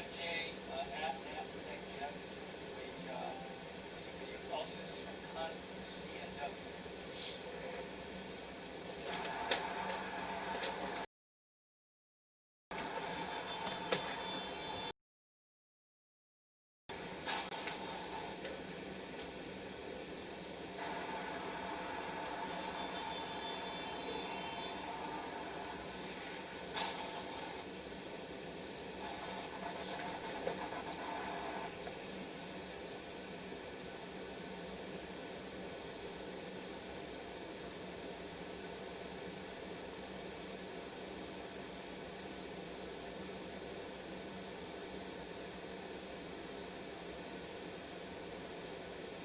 FJ at SecJack is doing a great job making videos. Also, this is from Conflict CNW.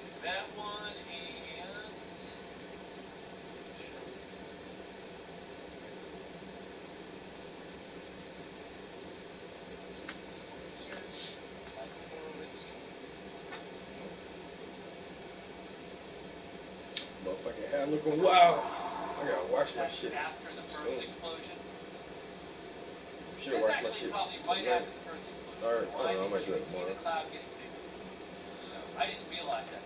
There's that one, and this one here, Mike Horowitz. Motherfucking hat looking wild. I gotta watch my That's shit. after the first explosion. Should It's watch my actually shit probably right tonight. after the first explosion. Alright, I Why? don't know, I might Because do you it can see tomorrow. the cloud getting bigger. So I didn't realize that.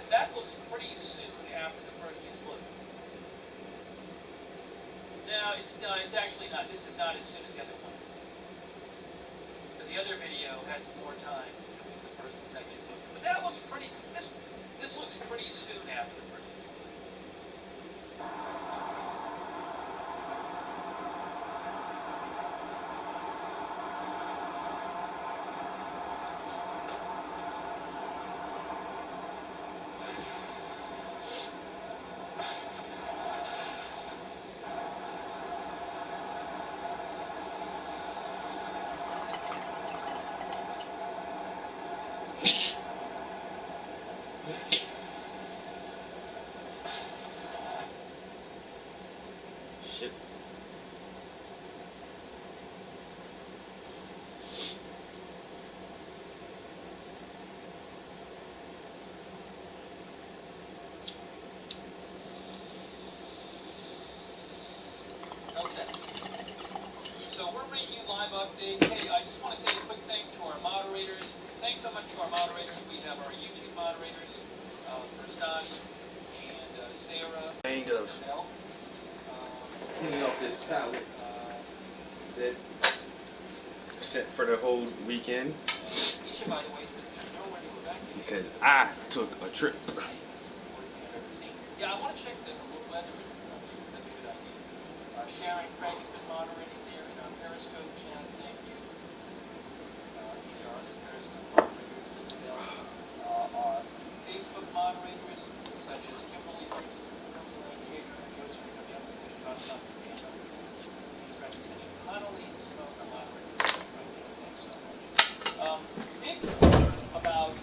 That looks pretty soon after the first explosion. No, it's actually not. This is not as soon as the other one. Because the other video has more time between the first and second explosion. But that looks pretty. This looks pretty soon after the first explosion. Shit. Okay. So we're bringing you live updates. Hey, I just want to say a quick thanks to our moderators. Thanks so much to our moderators. We have our YouTube moderators, Scotty and Sarah. Kind of Mel. cleaning off this palette that set for the whole weekend Keisha, by the way, says there's nowhere to evacuate. because I took a trip. It's the worst thing I've ever seen. Yeah, I want to check the weather in That's a good idea. Sharon Craig has been moderating there in our Periscope chat. Thank you. These are other Periscope moderators as well. Our Facebook moderators, such as Kimberly Vincent, Purple Lane Shaker, and Joseph Camille, English Trust Companies, and others. These representing Connolly and Simone, our moderators. Thanks so much. Big concern about,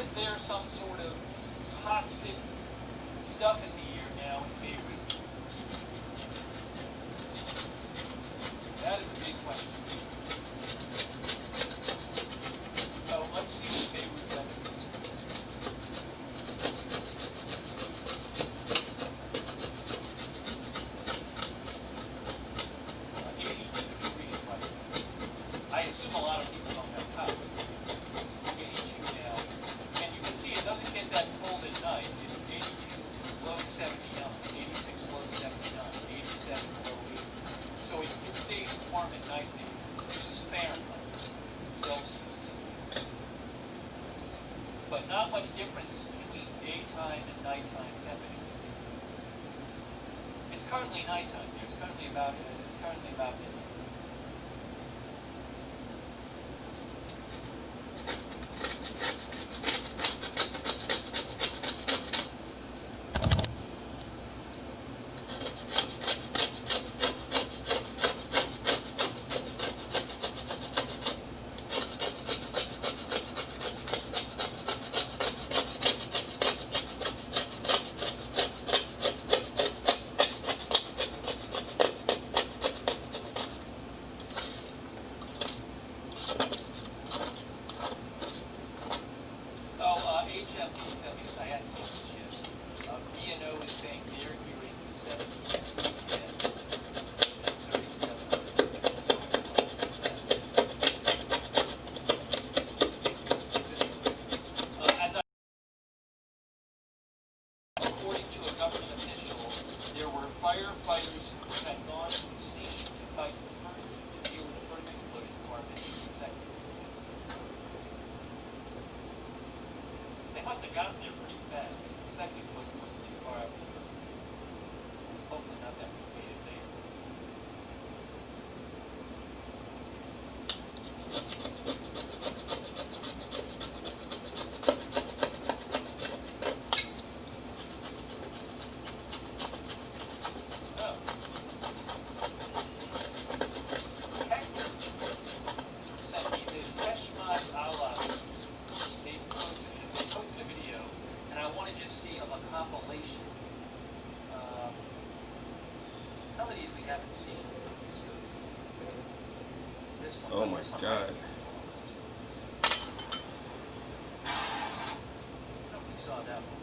is there some sort of toxic stuff in the air now in Beirut? That is a big question. So let's see what Beirut weather is. 82 degrees right now. I assume a lot of people don't have power. 82 now. And you can see it doesn't get that cold at night. It's 82, low 79, 86, low 79, 87, low 80. So it stays warm at night there. This is Fahrenheit, Celsius. But not much difference between daytime and nighttime temperatures. It's currently nighttime. It's currently about midnight. haven't seen. So, this one. Oh my This one God. right here. I don't know if we saw that one.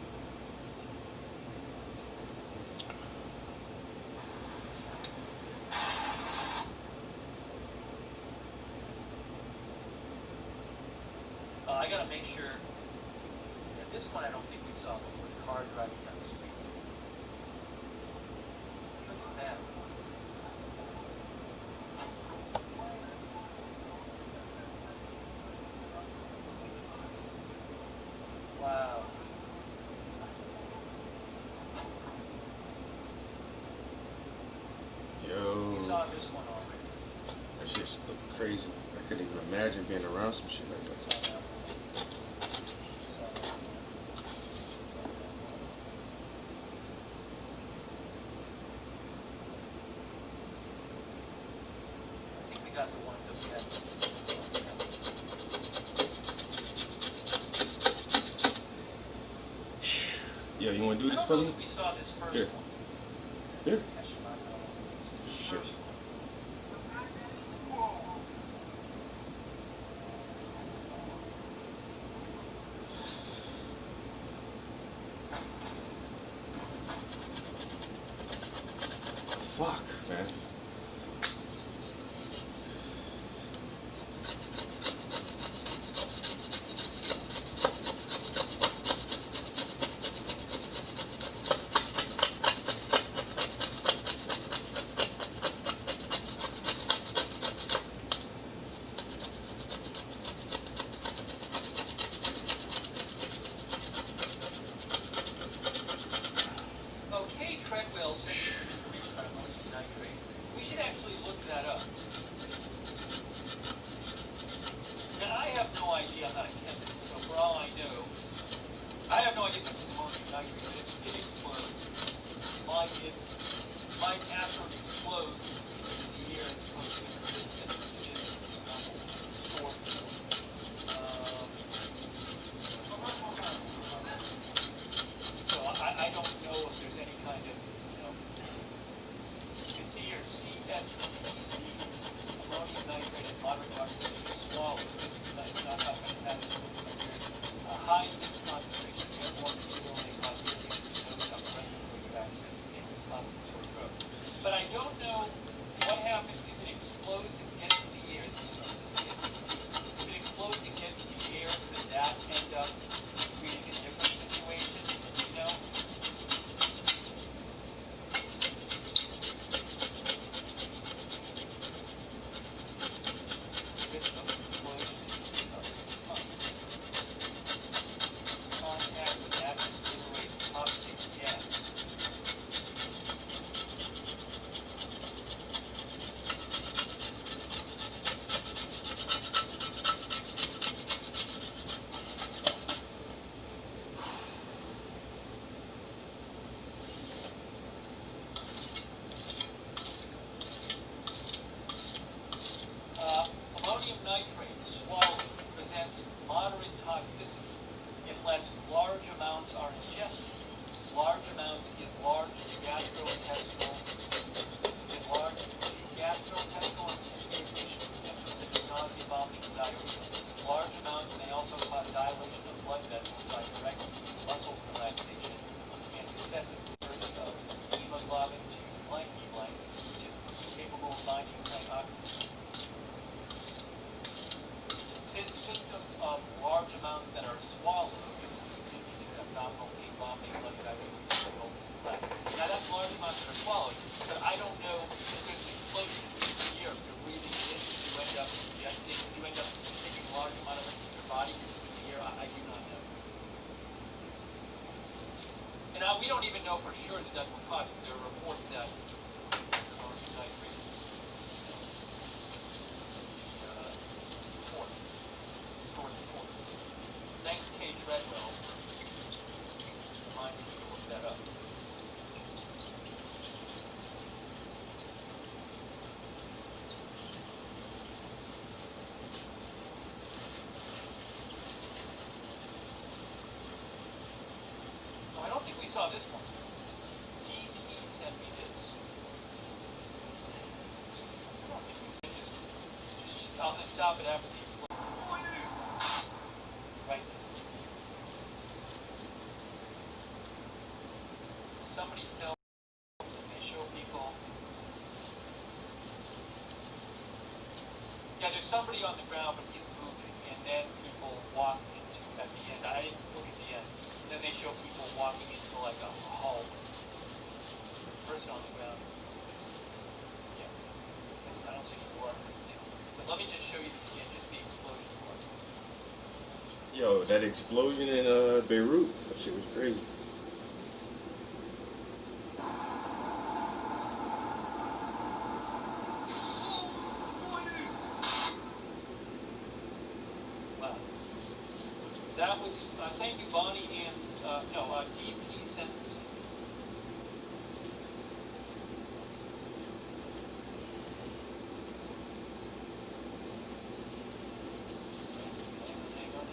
I gotta make sure. Yeah, this one I don't think we saw before. The car driving down the street. Look at that. Wow. Yo. We saw this one already. That shit's crazy. I couldn't even imagine being around some shit like We that. saw that one. We saw that one. We saw that one. I think we got the ones that we hadn't seen before. Yo, you want to do I this don't for know me? if we saw this first Here. one. Here. This Shit. first one. Fuck, man. Okay, Treadwell sent me some information on ammonium nitrate. We should actually look that up. Now, I have no idea. I'm not a chemist, so for all I know, I have no idea if this is ammonium nitrate, but if it did explode, might after it explodes into the air, it's going to exist as stored fuel. So I don't know if there's any kind of, you can see here, CSPD, ammonium nitrate and moderate toxicity is swallowed. It's not fantastic. A high in this concentration of airborne material may cause irritation, nose, upper respiratory tract, symptoms, common sore throat. But I don't know what happens if it explodes and gets to the air. If it explodes and gets to the air, could that end up creating a different situation? You know? Risk of explosion contact with acid liberates toxic gas. Ammonium nitrate swallowed presents moderate toxicity unless large amounts are ingested. Large amounts give large gastrointestinal irritation with symptoms such as nausea, vomiting, and diarrhea. Large amounts may also cause dilation of blood vessels by direct muscle relaxation and excessive conversion of hemoglobin to blank, which is capable of binding tight oxygen. Symptoms of large amounts that are swallowed include dizziness, abdominal pain, vomiting, bloody diarrhea, difficulty to relax. Now that's large amounts that are swallowed, but I don't know if there's an explosion in the air, if you're breathing it in, you end up ingesting, you end up taking a large amount of it into your body because it's in the air. I do not know. And we don't even know for sure that that's what caused it. There are reports that ammonium nitrate stored in port. Thanks, Kay Treadwell, reminding me to look that up. Oh, I don't think we saw this one. DP sent me this. I'm going to stop it after the explosion. Right there. Somebody filmed and they show people. Yeah, there's somebody on the ground, but he's moving, and then people walk into, at the end, I didn't look at the end, then they show people walking into like a hallway. The person on the ground is, yeah, I don't see any blood or anything. But let me just show you the scan, just the explosion part. Yo, that explosion in Beirut, that shit was crazy. Wow. That was, thank you, Bonnie, and, DP sent it to me. Hang on.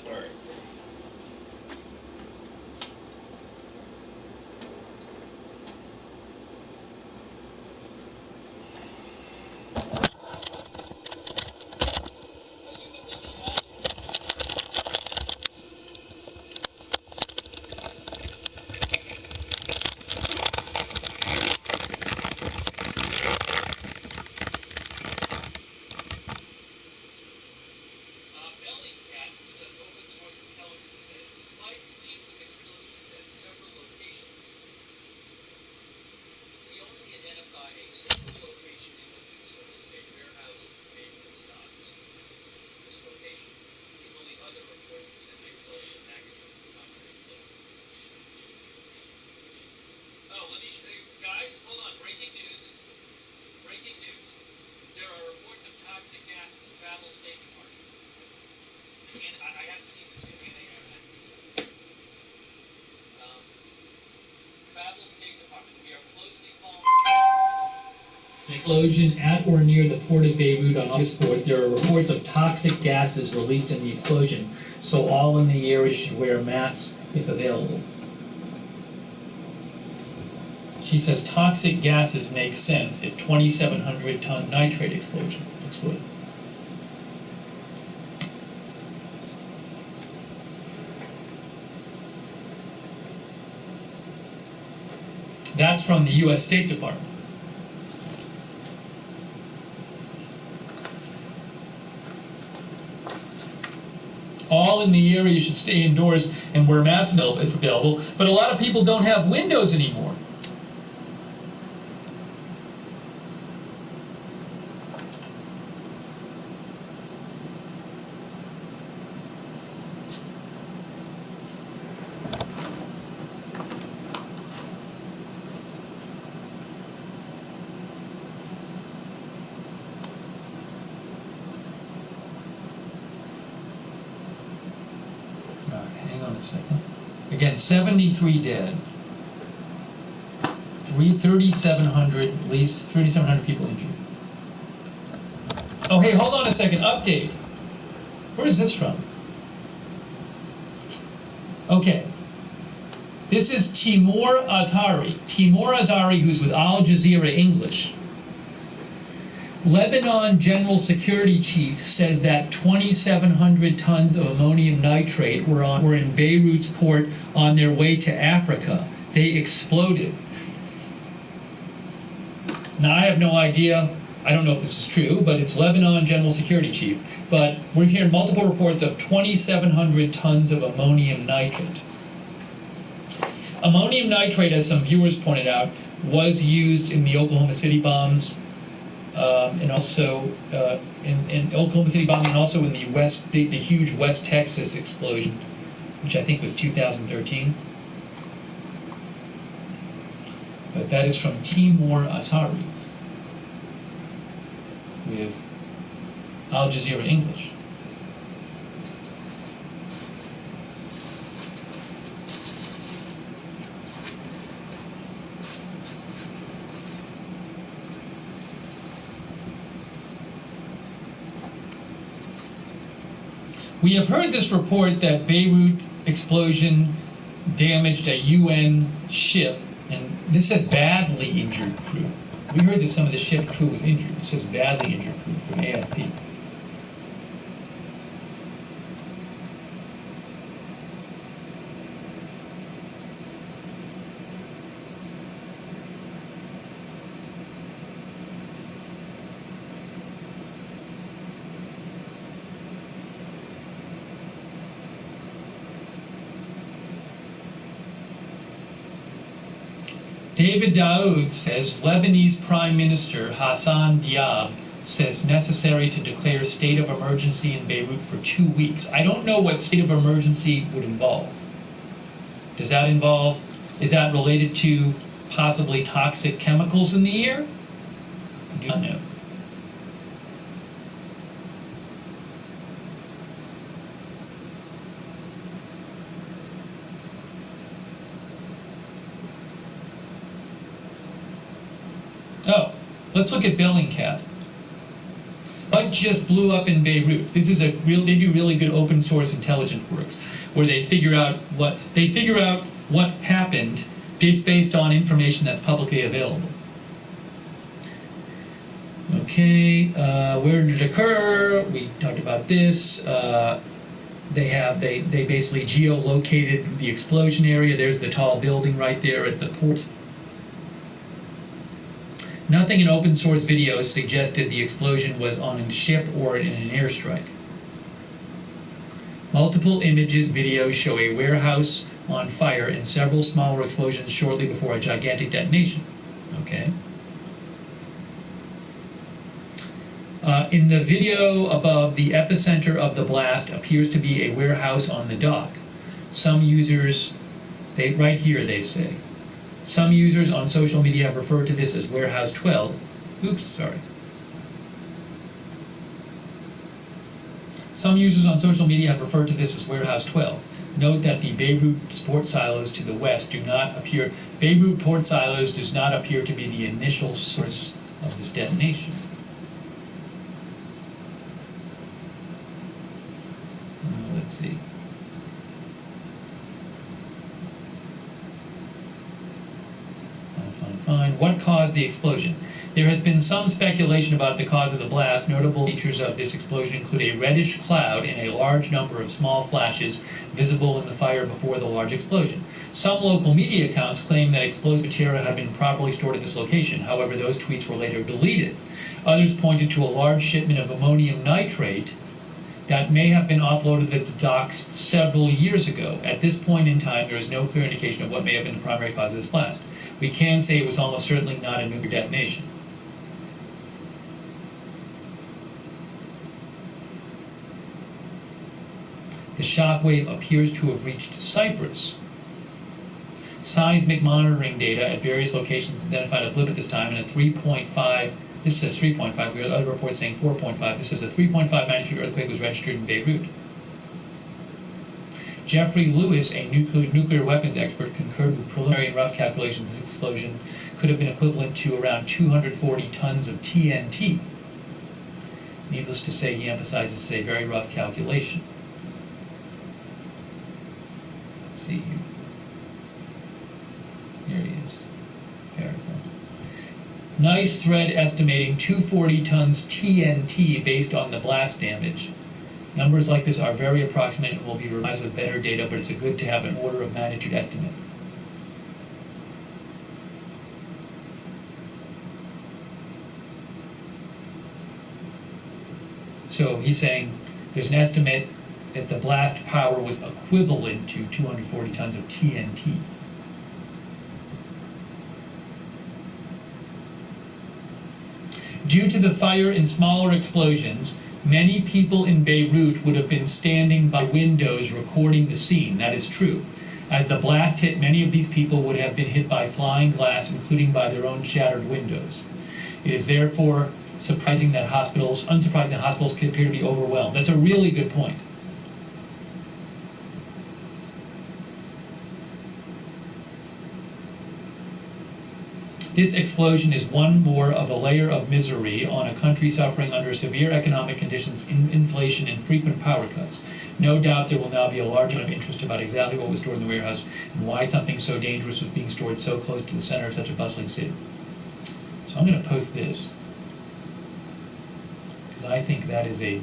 All right. Bellingcat, which does open source intelligence, says despite claims of explosions at several locations, we only identify a single location in the news sources, a warehouse in Beirut's docks. This location. The only other reports were simply resulting in magnitude of concrete slope. Oh, let me show you. Guys, hold on. Breaking news. Breaking news. There are reports of toxic gases travel State Department. And I haven't seen this video. Travel State Department. We are closely following an explosion at or near the port of Beirut on August 4th. There are reports of toxic gases released in the explosion, so all in the area should wear masks if available. She says toxic gases make sense if 2,700 ton nitrate explosion exploded. That's from the U.S. State Department. All in the area should stay indoors and wear masks if available, but a lot of people don't have windows anymore. Hang on a second. Again, 73 dead. 3,700, at least 3,700 people injured. Oh, hey, hold on a second. Update. Where is this from? Okay. This is Timur Azhari. Timur Azhari, who's with Al Jazeera English. Lebanon General Security Chief says that 2,700 tons of ammonium nitrate were in Beirut's port on their way to Africa. They exploded. Now, I have no idea. I don't know if this is true, but it's Lebanon General Security Chief. But we're hearing multiple reports of 2,700 tons of ammonium nitrate. Ammonium nitrate, as some viewers pointed out, was used in the Oklahoma City bombs. And also in Oklahoma City bombing, and also in the huge West Texas explosion, which I think was 2013. But that is from Timur Azhari with Al Jazeera English. We have heard this report that Beirut explosion damaged a UN ship, and this says badly injured crew. We heard that some of the ship crew was injured. It says badly injured crew from AFP. David Daoud says Lebanese Prime Minister Hassan Diab says necessary to declare state of emergency in Beirut for 2 weeks. I don't know what state of emergency would involve. Does that involve, is that related to possibly toxic chemicals in the air? I do not know. Oh, let's look at Bellingcat. What just blew up in Beirut? This is they do really good open source intelligence works where they figure out what happened based on information that's publicly available. Okay, where did it occur? We talked about this. They basically geolocated the explosion area. There's the tall building right there at the port. Nothing in open source videos suggested the explosion was on a ship or in an airstrike. Multiple images, videos show a warehouse on fire and several smaller explosions shortly before a gigantic detonation. Okay. In the video above, the epicenter of the blast appears to be a warehouse on the dock. Some users, right here they say, some users on social media have referred to this as Warehouse 12. Oops, sorry. Some users on social media have referred to this as Warehouse 12. Note that the Beirut port silos to the west do not appear. Beirut port silos does not appear to be the initial source of this detonation. Let's see. Fine. What caused the explosion? There has been some speculation about the cause of the blast. Notable features of this explosion include a reddish cloud and a large number of small flashes visible in the fire before the large explosion. Some local media accounts claim that explosive material had been properly stored at this location. However, those tweets were later deleted. Others pointed to a large shipment of ammonium nitrate that may have been offloaded at the docks several years ago. At this point in time, there is no clear indication of what may have been the primary cause of this blast. We can say it was almost certainly not a nuclear detonation. The shock wave appears to have reached Cyprus. Seismic monitoring data at various locations identified a blip at this time and a 3.5. This says 3.5. We have other reports saying 4.5. This says a 3.5 magnitude earthquake was registered in Beirut. Jeffrey Lewis, a nuclear weapons expert, concurred with preliminary and rough calculations this explosion could have been equivalent to around 240 tons of TNT. Needless to say, he emphasizes this is a very rough calculation. Let's see here. Here he is. Paragraph. Nice thread estimating 240 tons TNT based on the blast damage. Numbers like this are very approximate and will be revised with better data, but it's good to have an order of magnitude estimate. So he's saying there's an estimate that the blast power was equivalent to 240 tons of TNT. Due to the fire and smaller explosions, many people in Beirut would have been standing by windows recording the scene. That is true. As the blast hit, many of these people would have been hit by flying glass, including by their own shattered windows. It is therefore unsurprising that hospitals appear to be overwhelmed. That's a really good point. This explosion is one more of a layer of misery on a country suffering under severe economic conditions, inflation, and frequent power cuts. No doubt there will now be a large amount of interest about exactly what was stored in the warehouse and why something so dangerous was being stored so close to the center of such a bustling city. So I'm going to post this, because I think that is a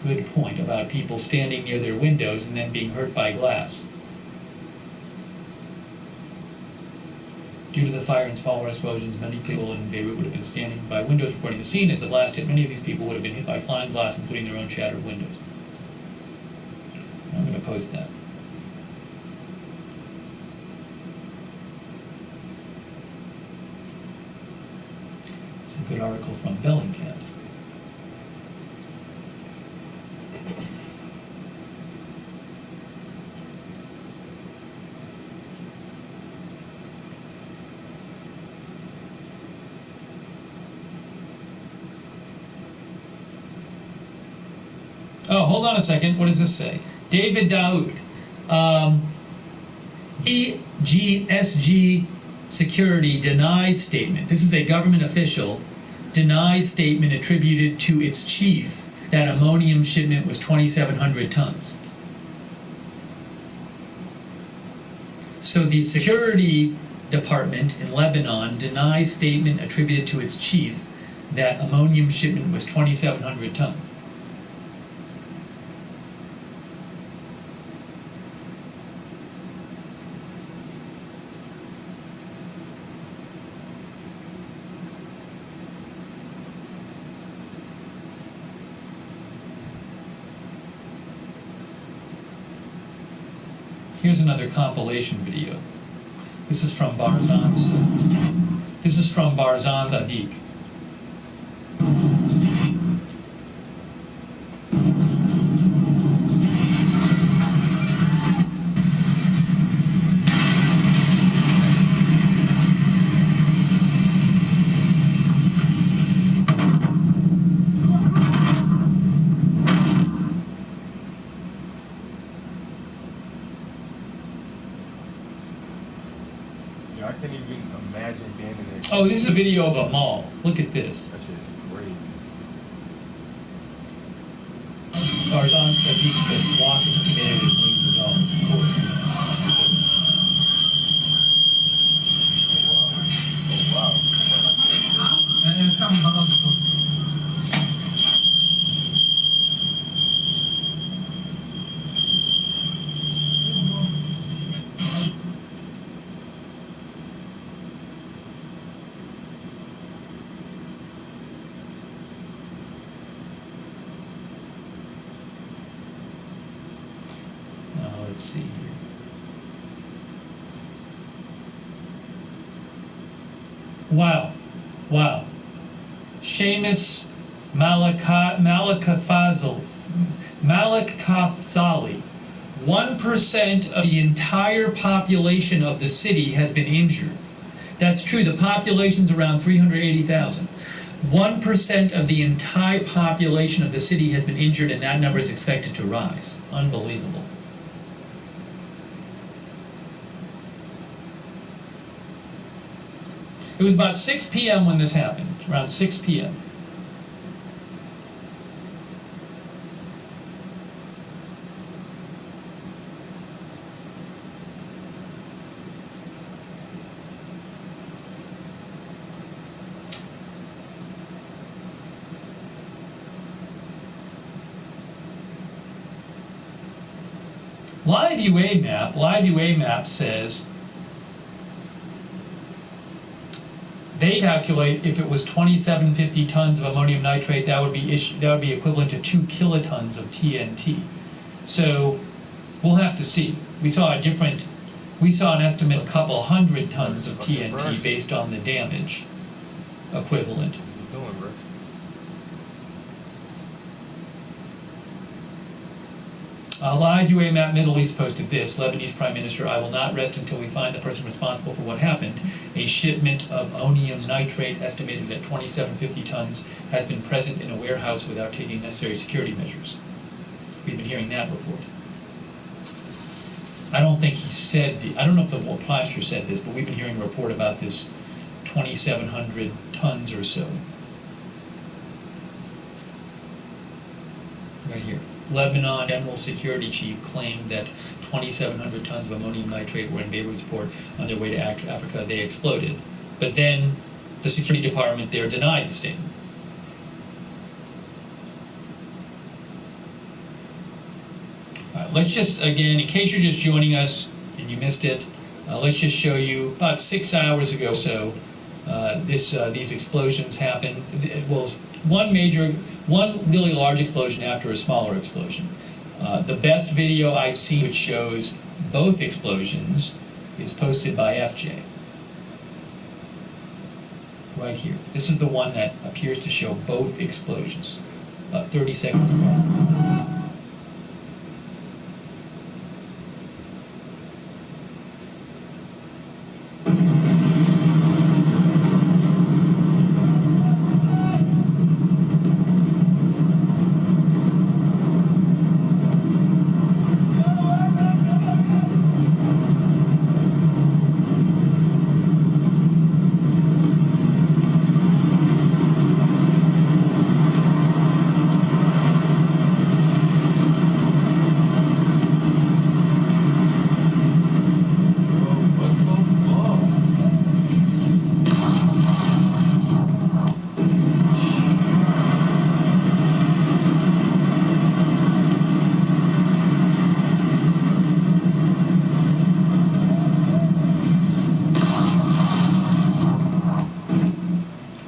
good point about people standing near their windows and then being hurt by glass. Due to the fire and smaller explosions, many people in Beirut would have been standing by windows reporting the scene. As the blast hit, many of these people would have been hit by flying glass, including their own shattered windows. I'm going to post that. It's a good article from Bellingcat. Oh, hold on a second. What does this say? David Daoud. DGSG Security denies statement. This is a government official. Denies statement attributed to its chief that ammonium shipment was 2,700 tons. So the security department in Lebanon denies statement attributed to its chief that ammonium shipment was 2,700 tons. Here's another compilation video. This is from Barzan's. This is from Barzan Sadiq. I can't even imagine being in there. Oh, this is a video of a mall. Look at this. That shit is crazy. Barzan Sadiq says losses committed with millions of dollars. Of course. Of course. Oh, wow. Let's see here. Wow. Wow. Seamus Malakafzali. 1% of the entire population of the city has been injured. That's true. The population's around 380,000. 1% of the entire population of the city has been injured, and that number is expected to rise. Unbelievable. It was about 6 p.m. when this happened, around 6 p.m. Live UA map says they calculate if it was 2,750 tons of ammonium nitrate, that would be equivalent to 2 kilotons of TNT. So we'll have to see. We saw an estimate of a couple hundred tons of TNT based on the damage equivalent. What are you doing, Bruce? Live UA Map Middle East posted this. Lebanese Prime Minister, I will not rest until we find the person responsible for what happened. A shipment of ammonium nitrate estimated at 2,750 tons has been present in a warehouse without taking necessary security measures. We've been hearing that report. I don't think he said, I don't know if the Plaster said this, but we've been hearing a report about this 2,700 tons or so. Right here. Lebanon General Security Chief claimed that 2,700 tons of ammonium nitrate were in Beirut's port on their way to Africa. They exploded. But then the Security Department there denied the statement. Let's just, again, in case you're just joining us and you missed it, let's just show you about 6 hours ago or so, these explosions happened. Well, one really large explosion after a smaller explosion. The best video I've seen which shows both explosions is posted by FJ. Right here. This is the one that appears to show both explosions, about 30 seconds apart.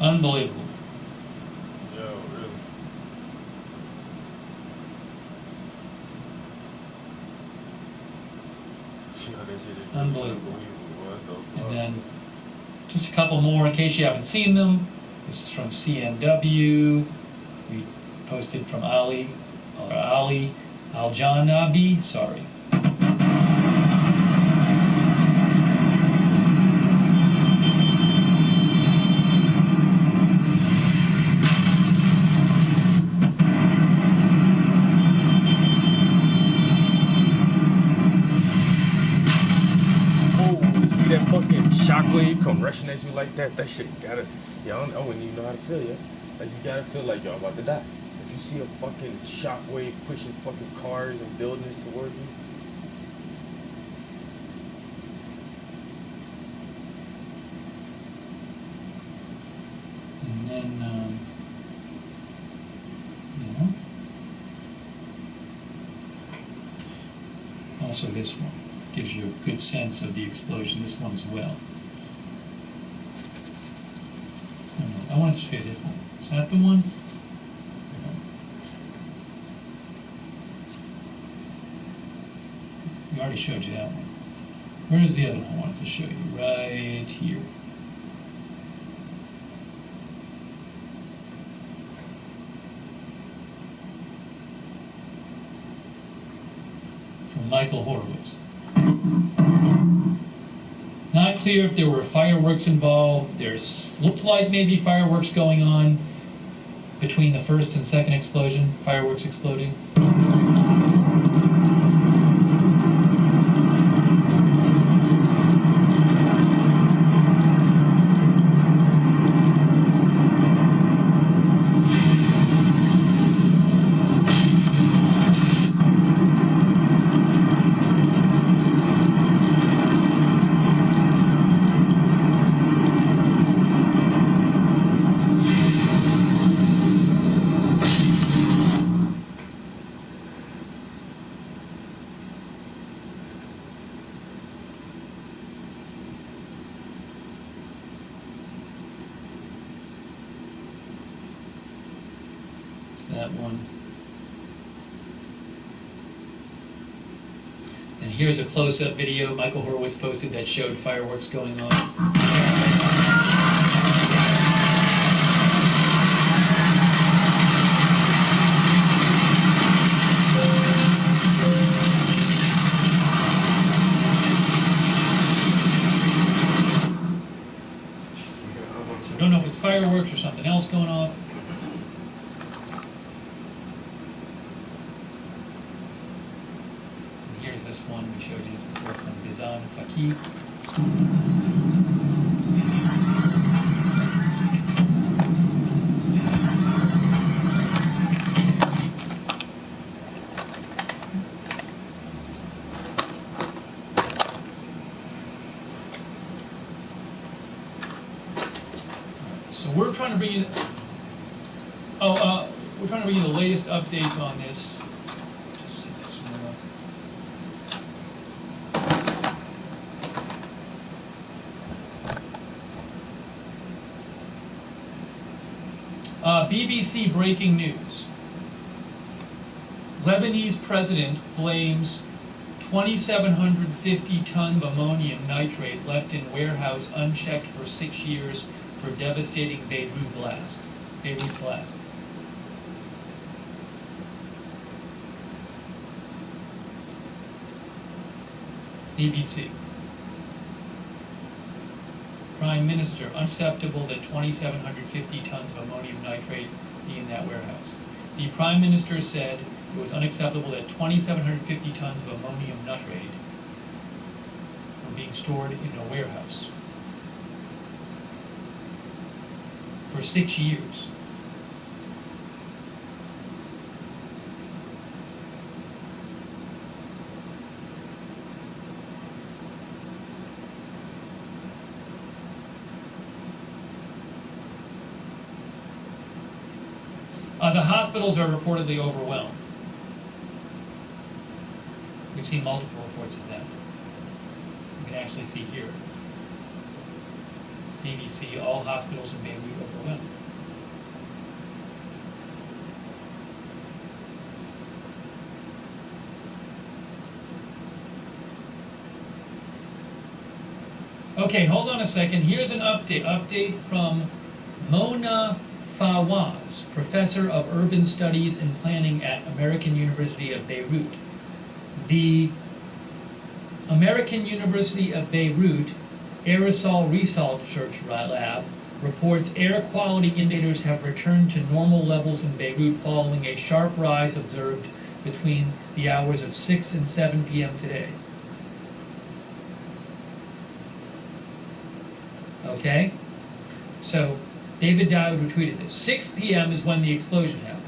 Unbelievable. Yo, really? Unbelievable. And then just a couple more in case you haven't seen them. This is from CNW. We posted from Ali Al-Janabi. Sorry. That fucking shockwave come rushing at you like that, that shit gotta, I wouldn't even know how to feel, yeah. Like, you gotta feel like you're about to die. If you see a fucking shockwave pushing fucking cars and buildings towards you. And then, also this one. Gives you a good sense of the explosion. This one as well. I want to show you this one. Is that the one? We already showed you that one. Where is the other one I wanted to show you? Right here. From Michael Horowitz. Not clear if there were fireworks involved. There's looked like maybe fireworks going on between the first and second explosion, fireworks exploding. That one. And here's a close-up video Michael Horowitz posted that showed fireworks going on. So I don't know if it's fireworks or something else going off. This one we showed you this before from Bizan Faki. bring you. We're trying to bring you the latest updates on this. Just see this one. BBC breaking news. Lebanese president blames 2,750 ton of ammonium nitrate left in warehouse unchecked for 6 years for devastating Beirut blast. BBC. Prime Minister, unacceptable that 2,750 tons of ammonium nitrate be in that warehouse. The Prime Minister said it was unacceptable that 2,750 tons of ammonium nitrate were being stored in a warehouse for 6 years. The hospitals are reportedly overwhelmed. We've seen multiple reports of that. You can actually see here. BBC, all hospitals in Beirut overwhelmed. Okay, hold on a second. Here's an update from Mona Fawaz, professor of urban studies and planning at American University of Beirut. The American University of Beirut Aerosol Research Lab reports air quality indicators have returned to normal levels in Beirut following a sharp rise observed between the hours of 6 and 7 p.m. today. Okay? So, David Dowd retweeted this. 6 p.m. is when the explosion happened.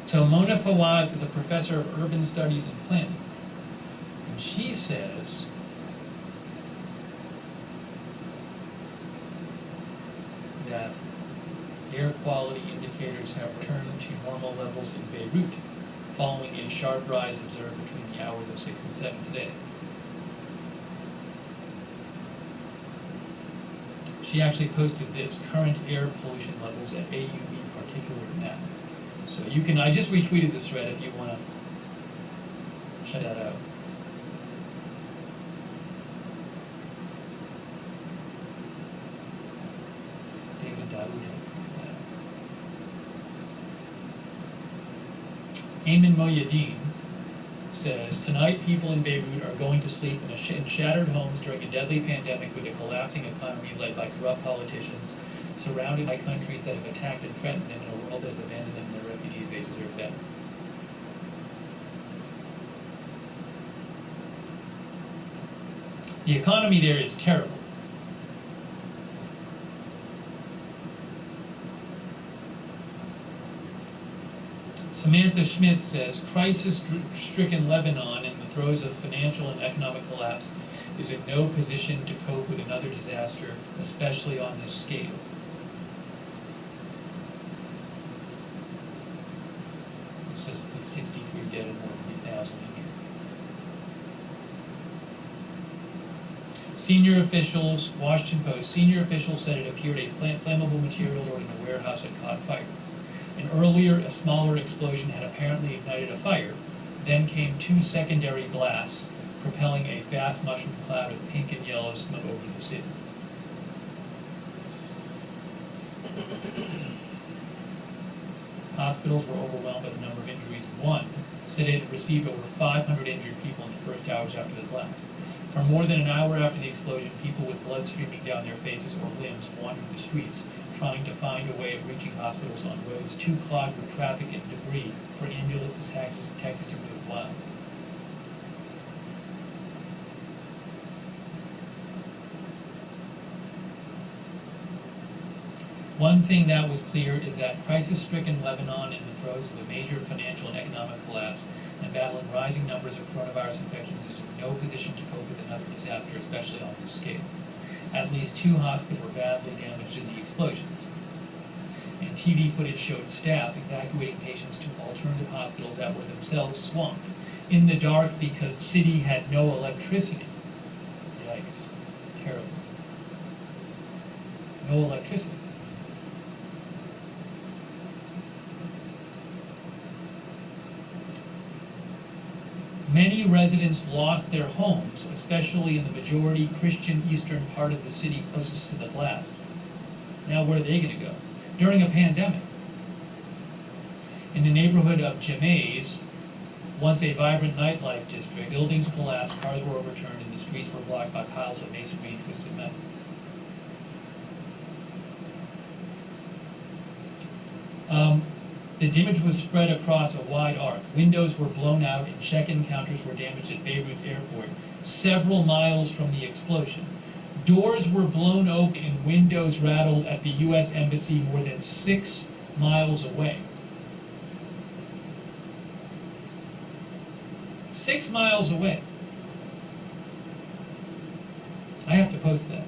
So Mona Fawaz is a professor of urban studies and planning. And she says that air quality indicators have returned to normal levels in Beirut following a sharp rise observed between the hours of 6 and 7 today. She actually posted this, current air pollution levels at AUB particulate matter. So you can, I just retweeted this thread if you want to check that out. David Daoud. Ayman Moyadeen says, tonight people in Beirut are going to sleep in shattered homes during a deadly pandemic with a collapsing economy led by corrupt politicians, surrounded by countries that have attacked and threatened them, in a world that has abandoned them and their refugees. They deserve better. The economy there is terrible. Samantha Schmidt says, crisis-stricken Lebanon in the throes of financial and economic collapse is in no position to cope with another disaster, especially on this scale. It says 63 dead and more than 8,000 injured. Senior officials, Washington Post, senior officials said it appeared a flammable material in the warehouse had caught fire. And earlier, a smaller explosion had apparently ignited a fire. Then came 2 secondary blasts, propelling a vast mushroom cloud of pink and yellow smoke over the city. Hospitals were overwhelmed by the number of injuries. One said it had received over 500 injured people in the first hours after the blast. For more than an hour after the explosion, people with blood streaming down their faces or limbs wandered the streets, trying to find a way of reaching hospitals on roads too clogged with traffic and debris for ambulances, taxis to move wild. One thing that was clear is that crisis-stricken Lebanon, in the throes of a major financial and economic collapse and battling rising numbers of coronavirus infections, is in no position to cope with another disaster, especially on this scale. At least 2 hospitals were badly damaged in the explosions. And TV footage showed staff evacuating patients to alternative hospitals that were themselves swamped in the dark because the city had no electricity. Yikes. Terrible. No electricity. Many residents lost their homes, especially in the majority Christian eastern part of the city closest to the blast. Now where are they going to go? During a pandemic. In the neighborhood of Jemaise, once a vibrant nightlife district, buildings collapsed, cars were overturned, and the streets were blocked by piles of masonry and twisted metal. The damage was spread across a wide arc. Windows were blown out and check-in counters were damaged at Beirut's airport, several miles from the explosion. Doors were blown open and windows rattled at the U.S. Embassy more than 6 miles away. 6 miles away. I have to post that.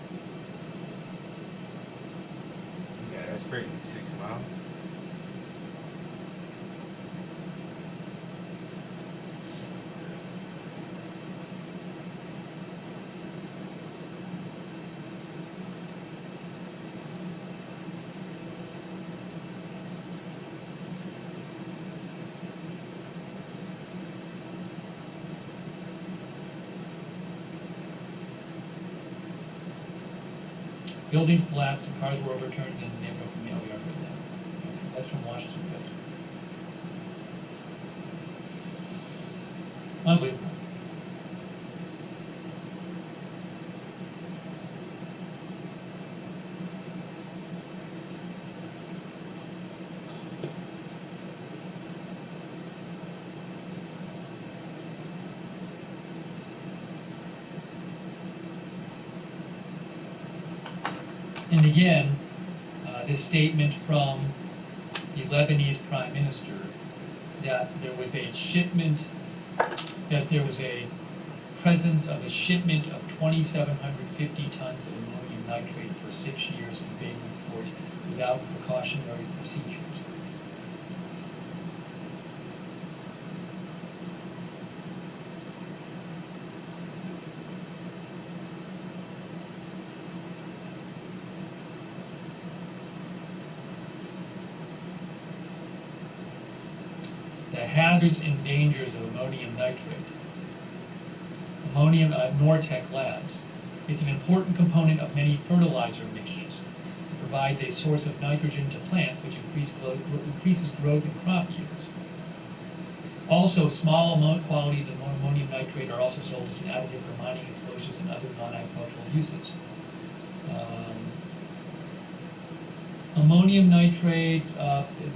Yeah, that's crazy. 6 miles. Buildings collapsed and cars were overturned in the neighborhood. Yeah, we already read that. Okay, that's from Washington Post. Unbelievable. And again, this statement from the Lebanese Prime Minister that there was a shipment, that there was a presence of a shipment of 2,750 tons of ammonium nitrate for 6 years in Beirut port without precautionary procedures. The hazards and dangers of ammonium nitrate. Ammonium Nortec Labs. It's an important component of many fertilizer mixtures. It provides a source of nitrogen to plants, which increases growth and crop yields. Also, small quantities of ammonium nitrate are also sold as an additive for mining explosives and other non-agricultural uses. Ammonium nitrate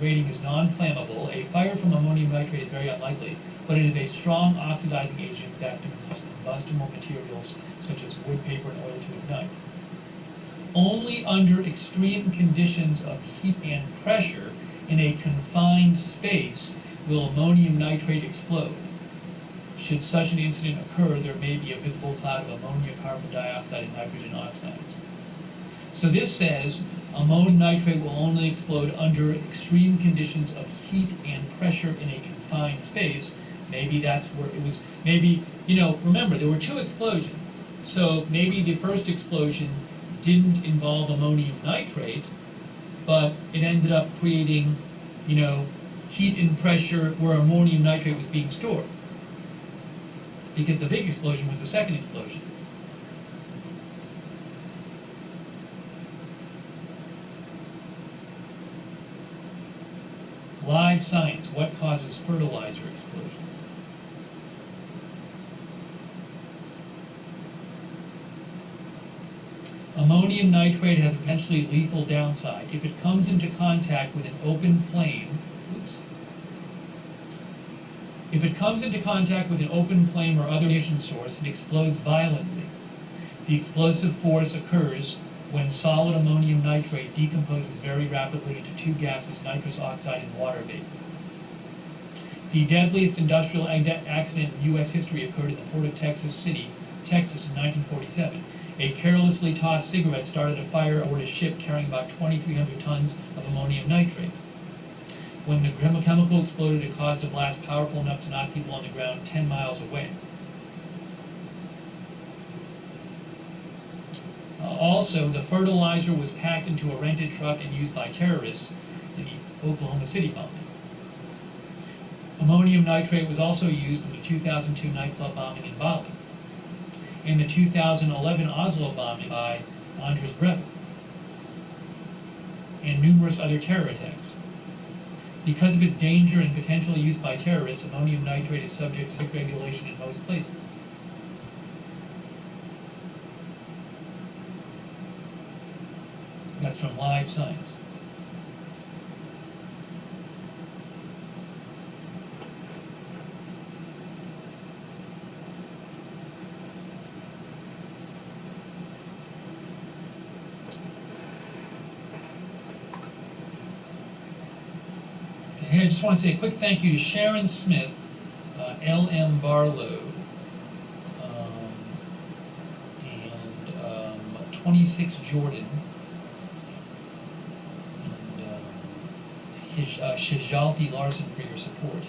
rating is non-flammable. A fire from ammonium nitrate is very unlikely, but it is a strong oxidizing agent that can cause combustible materials such as wood, paper, and oil to ignite. Only under extreme conditions of heat and pressure in a confined space will ammonium nitrate explode. Should such an incident occur, there may be a visible cloud of ammonia, carbon dioxide, and nitrogen oxides. So this says ammonium nitrate will only explode under extreme conditions of heat and pressure in a confined space. Maybe that's where it was, maybe, remember, there were 2 explosions. So maybe the first explosion didn't involve ammonium nitrate, but it ended up creating, heat and pressure where ammonium nitrate was being stored. Because the big explosion was the second explosion. Live science, what causes fertilizer explosions? Ammonium nitrate has a potentially lethal downside. If it comes into contact with an open flame, If it comes into contact with an open flame or other ignition source, it explodes violently. The explosive force occurs when solid ammonium nitrate decomposes very rapidly into 2 gases, nitrous oxide and water vapor. The deadliest industrial accident in U.S. history occurred in the port of Texas City, Texas in 1947. A carelessly tossed cigarette started a fire aboard a ship carrying about 2,300 tons of ammonium nitrate. When the chemical exploded, it caused a blast powerful enough to knock people on the ground 10 miles away. Also, the fertilizer was packed into a rented truck and used by terrorists in the Oklahoma City bombing. Ammonium nitrate was also used in the 2002 nightclub bombing in Bali, in the 2011 Oslo bombing by Anders Breivik, and numerous other terror attacks. Because of its danger and potential use by terrorists, ammonium nitrate is subject to strict regulation in most places. That's from Live Science. Okay, I just want to say a quick thank you to Sharon Smith, L.M. Barlow, and 26 Jordan, and Shajalti Larson for your support.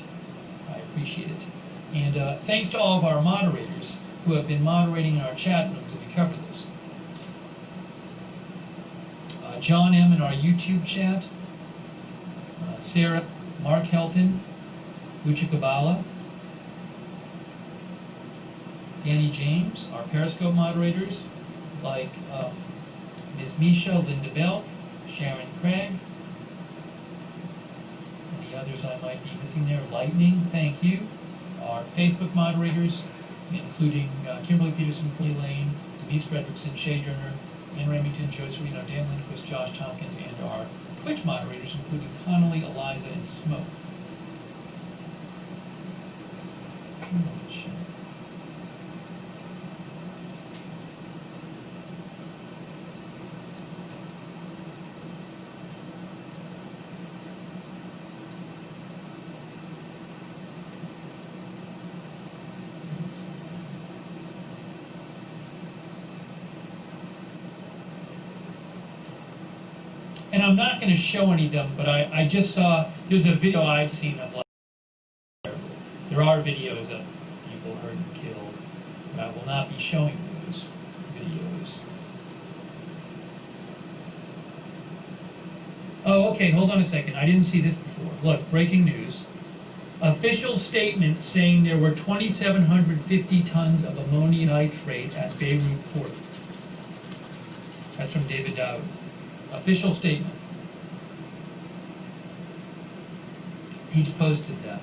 I appreciate it. And thanks to all of our moderators who have been moderating in our chat rooms as we cover this. John M. in our YouTube chat, Sarah, Mark Helton, Lucha Kabbalah, Danny James, our Periscope moderators, like Ms. Misha, Linda Belk, Sharon Craig, any others I might be missing there, Lightning, thank you. Our Facebook moderators, including Kimberly Peterson, Clay Lane, Denise Fredrickson, Shay Jerner, Ann Remington, Joe Serino, Dan Lindquist, Josh Tompkins, and our Twitch moderators, including Connolly, Eliza, and Smoke. And I'm not going to show any of them, but I just saw, there's a video I've seen of, like, there are videos of people hurt and killed, but I will not be showing those videos. Oh, okay, hold on a second. I didn't see this before. Look, breaking news. Official statement saying there were 2,750 tons of ammonium nitrate at Beirut port. That's from David Dowd. Official statement. He's posted that.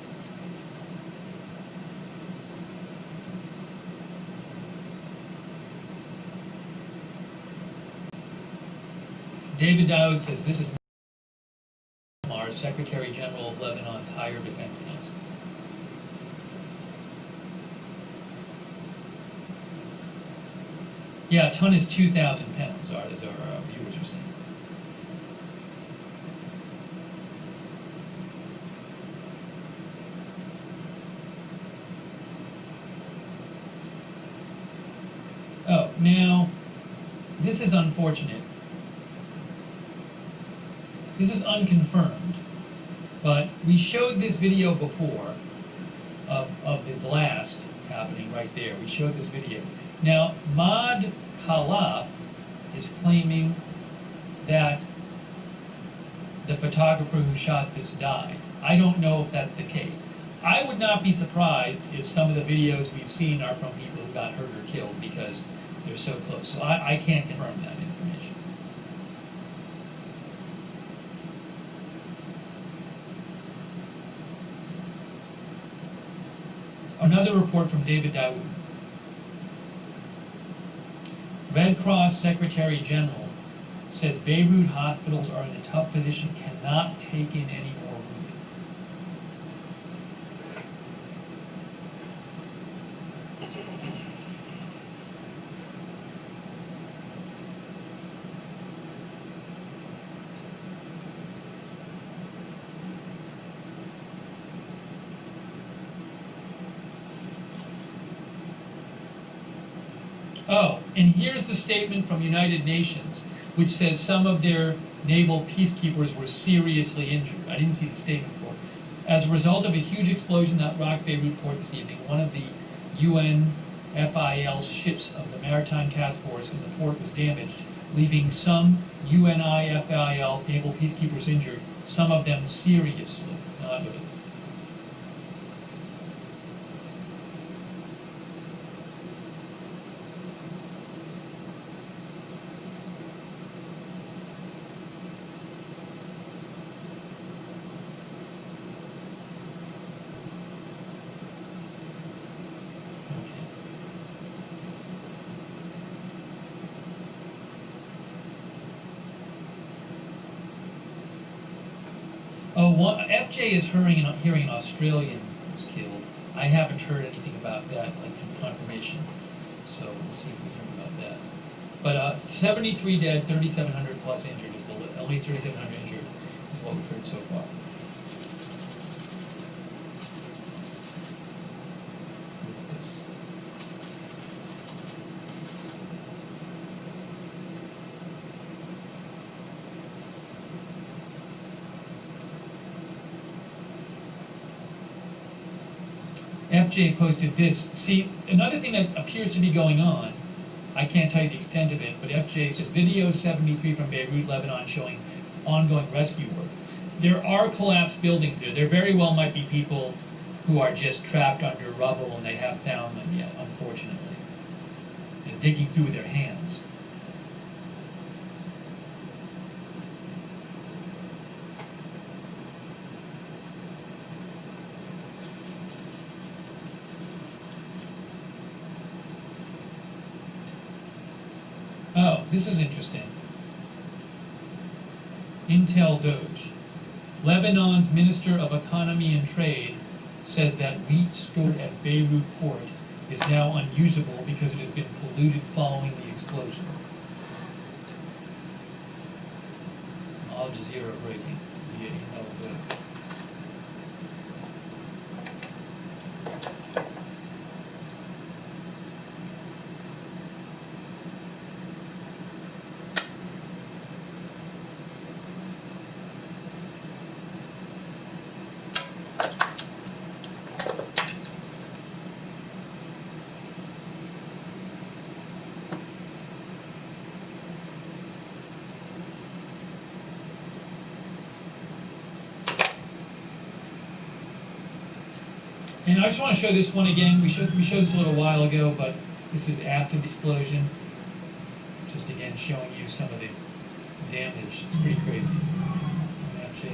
David Dowd says this is Mars, Secretary General of Lebanon's Higher Defense Council. Yeah, a ton is 2,000 pounds, as our viewers are saying. Oh, now, this is unfortunate. This is unconfirmed, but we showed this video before of the blast happening right there. We showed this video. Now, Maad Khalaf is claiming that the photographer who shot this died. I don't know if that's the case. I would not be surprised if some of the videos we've seen are from people who got hurt or killed because they're so close. So I can't confirm that information. Another report from David Daoud. Red Cross Secretary General says Beirut hospitals are in a tough position, cannot take in any more wounded. Oh, and here's the statement from United Nations, which says some of their naval peacekeepers were seriously injured. I didn't see the statement before. As a result of a huge explosion that rocked Beirut port this evening, one of the UNFIL ships of the Maritime Task Force in the port was damaged, leaving some UNIFIL naval peacekeepers injured, some of them seriously. Oh, FJ is hearing an Australian was killed. I haven't heard anything about that, like confirmation. So we'll see if we hear about that. But 73 dead, 3,700 plus injured is at least 3,700 injured is what we've heard so far. What is this? FJ posted this. See, another thing that appears to be going on, I can't tell you the extent of it, but FJ says video 73 from Beirut, Lebanon showing ongoing rescue work. There are collapsed buildings there. There very well might be people who are just trapped under rubble and they haven't found them yet, unfortunately. They're digging through their hands. Oh, this is interesting. Intel Doge. Lebanon's Minister of Economy and Trade says that wheat stored at Beirut port is now unusable because it has been polluted following the explosion. Al Jazeera breaking via Intel Doge. And I just want to show this one again. We showed this a little while ago, but this is after the explosion. Just again showing you some of the damage. It's pretty crazy. Actually.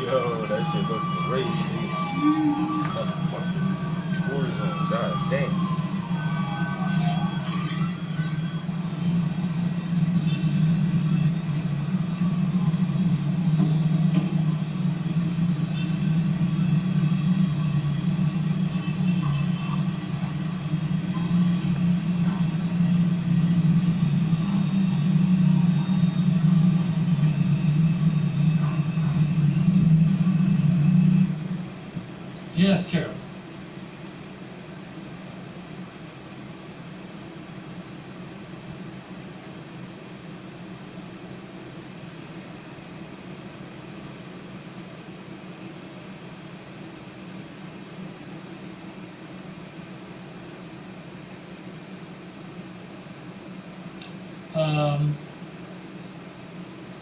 Yo, that shit look crazy. Motherfucking war zone, god damn. Yes, terrible.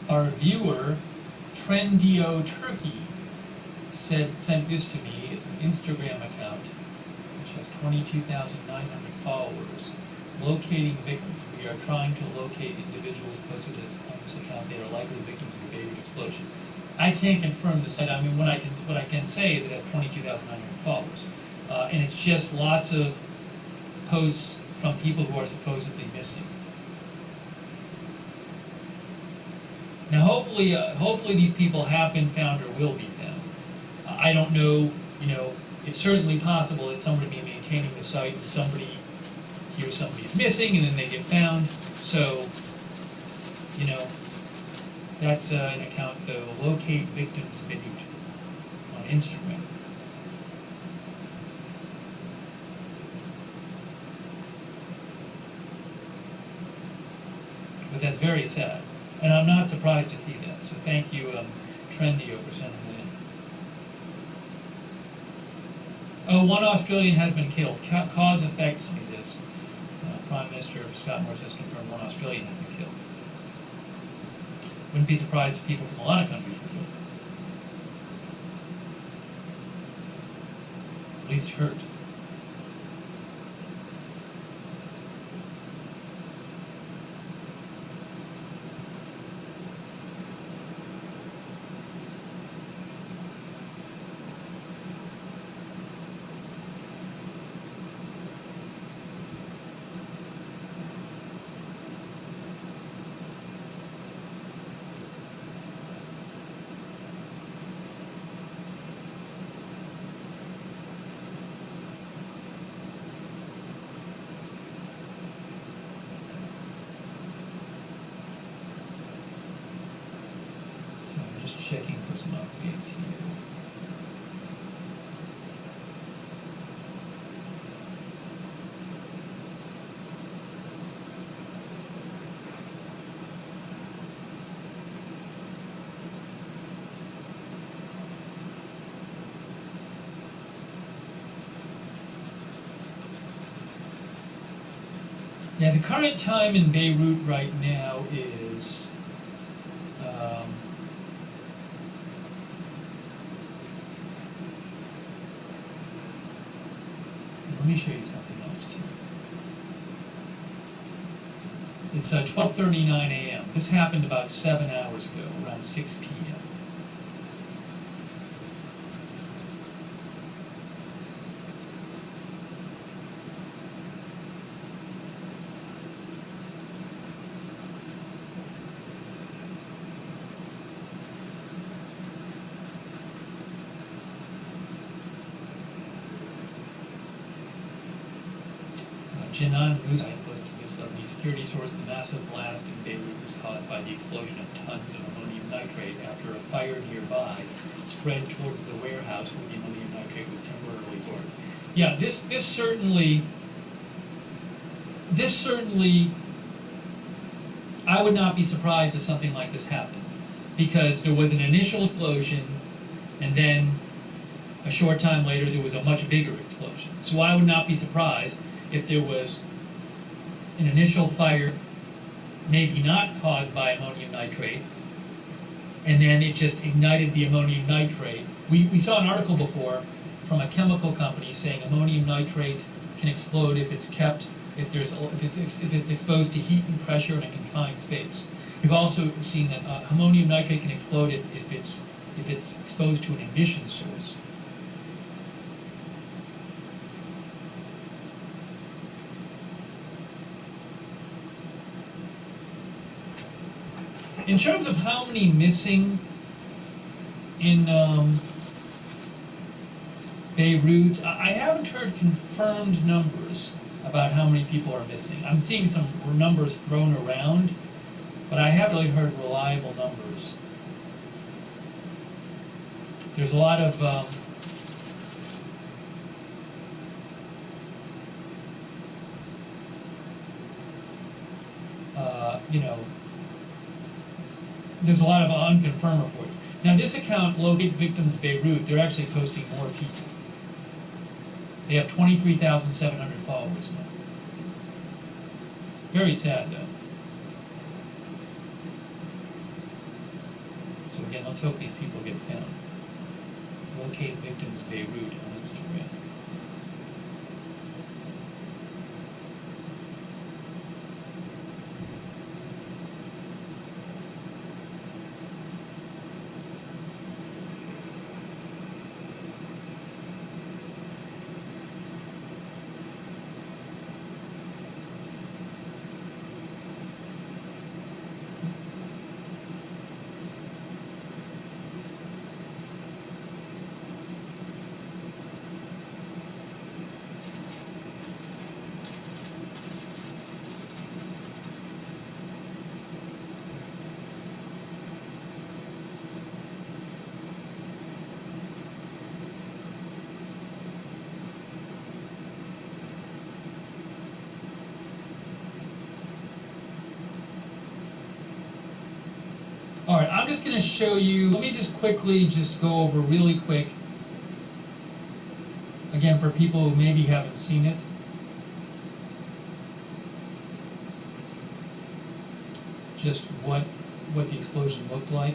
Our viewer, Trendio Turkey, sent this to me. It's an Instagram account which has 22,900 followers. Locating victims. We are trying to locate individuals posted on this account. They are likely victims of the Beirut explosion. I can't confirm this. I mean, what I can say is it has 22,900 followers, and it's just lots of posts from people who are supposedly missing. Now, hopefully these people have been found or will be found. I don't know, it's certainly possible that somebody may be maintaining the site and somebody hears somebody's missing and then they get found. So, that's an account, though. Locate victims Beirut on Instagram. But that's very sad. And I'm not surprised to see that. So thank you, Trendio, for sending that in. Oh, one Australian has been killed. Cause effect, see this. Prime Minister Scott Morrison has confirmed one Australian has been killed. Wouldn't be surprised if people from a lot of countries were killed. At least hurt. Checking for some updates here. Now, the current time in Beirut right now is let me show you something else too. It's 12:39 a.m. This happened about 7 hours ago, around 6 p.m. Jinan News posted this the security source. The massive blast in Beirut was caused by the explosion of tons of ammonium nitrate after a fire nearby spread towards the warehouse where the ammonium nitrate was temporarily stored. Yeah, this certainly, I would not be surprised if something like this happened, because there was an initial explosion, and then a short time later there was a much bigger explosion. So I would not be surprised if there was an initial fire, maybe not caused by ammonium nitrate, and then it just ignited the ammonium nitrate. We saw an article before from a chemical company saying ammonium nitrate can explode if it's kept, if it's exposed to heat and pressure in a confined space. We've also seen that ammonium nitrate can explode if it's exposed to an ignition source. In terms of how many missing in Beirut, I haven't heard confirmed numbers about how many people are missing. I'm seeing some numbers thrown around, but I haven't really heard reliable numbers. There's a lot of there's a lot of unconfirmed reports. Now, this account, Locate Victims Beirut, they're actually posting more people. They have 23,700 followers now. Very sad, though. So again, let's hope these people get found. Locate Victims Beirut on Instagram. All right, I'm just going to show you, let me just quickly just go over really quick, again, for people who maybe haven't seen it. Just what the explosion looked like.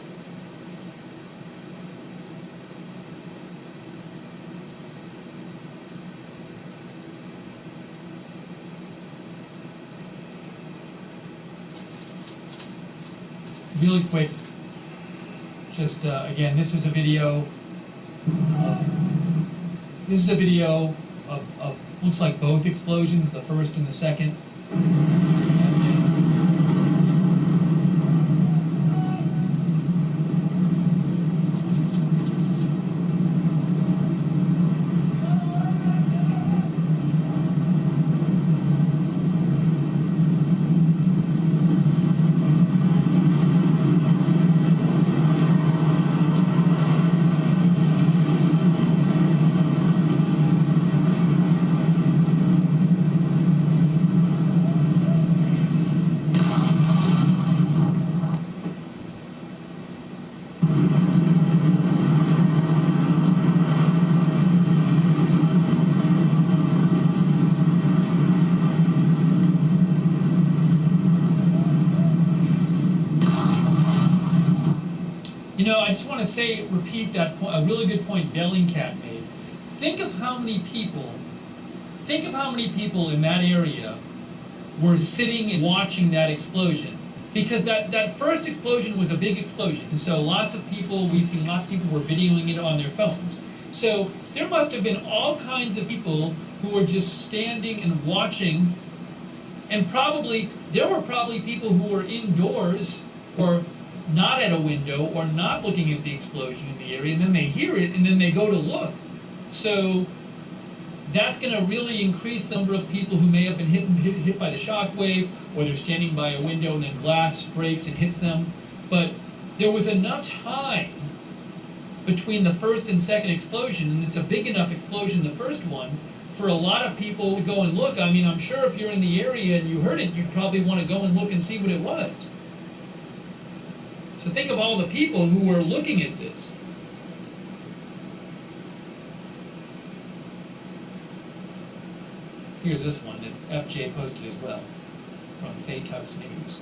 Really quick, just again, this is a video. This is a video of looks like both explosions, the first and the second. You know, I just want to say, repeat that point, a really good point Bellingcat made. Think of how many people in that area were sitting and watching that explosion. Because that first explosion was a big explosion. And so lots of people, we've seen lots of people were videoing it on their phones. So there must have been all kinds of people who were just standing and watching. And there were probably people who were indoors or not at a window or not looking at the explosion in the area, and then they hear it and then they go to look. So that's going to really increase the number of people who may have been hit by the shock wave, or they're standing by a window and then glass breaks and hits them. But there was enough time between the first and second explosion, and it's a big enough explosion, the first one, for a lot of people to go and look. I mean, I'm sure if you're in the area and you heard it, you'd probably want to go and look and see what it was. So think of all the people who were looking at this. Here's this one that FJ posted as well from Faytux News.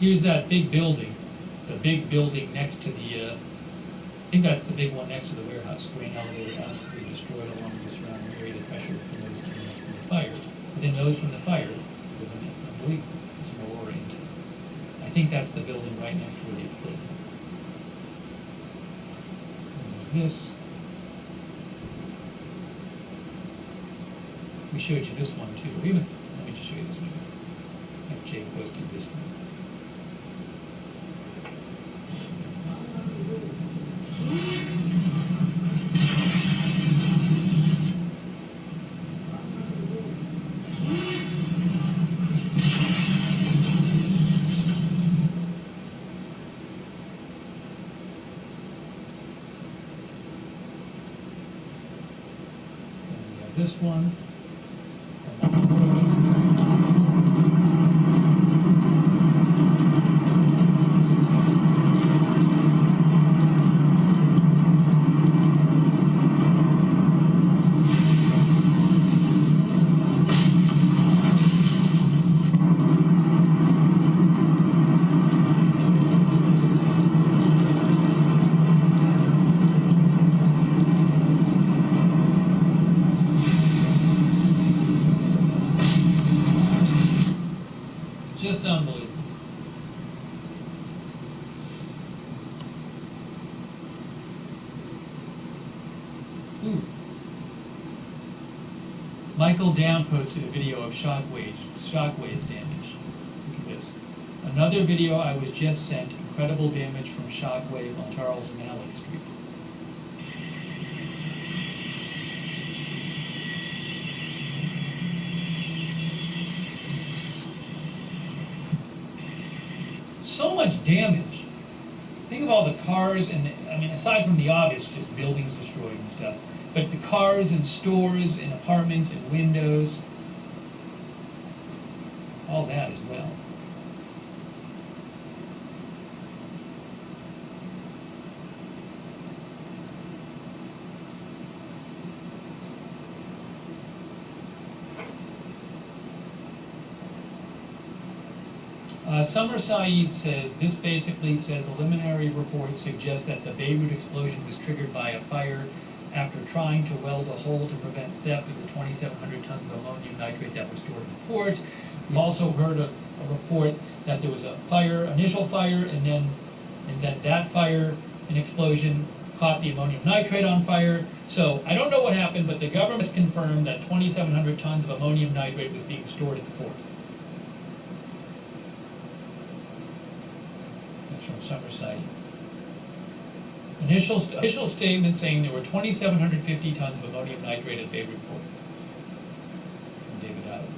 Here's that big building, next to the, I think that's the big one next to the warehouse, grain elevator house, were destroyed along the surrounding area. The pressure from those from the fire. But then those from the fire, I believe it's more oriented. I think that's the building right next to where the explosion. And there's this. We showed you this one too. Let me just show you this one. FJ posted this one. This one. Just unbelievable. Ooh. Michael Down posted a video of shockwave damage. Look at this. Another video I was just sent, incredible damage from shockwave on Charles and Alec Street. much damage. Think of all the cars and, I mean, aside from the obvious, just buildings destroyed and stuff, but the cars and stores and apartments and windows, all that as well. Summer Saeed says, this basically says preliminary reports suggest that the Beirut explosion was triggered by a fire after trying to weld a hole to prevent theft of the 2,700 tons of ammonium nitrate that was stored in the port. We also heard a report that there was a fire, initial fire, and then that fire, an explosion, caught the ammonium nitrate on fire. So I don't know what happened, but the government has confirmed that 2,700 tons of ammonium nitrate was being stored at the port. That's from Summerside. Initial statement saying there were 2,750 tons of ammonium nitrate at Beirut Port. From David Howard.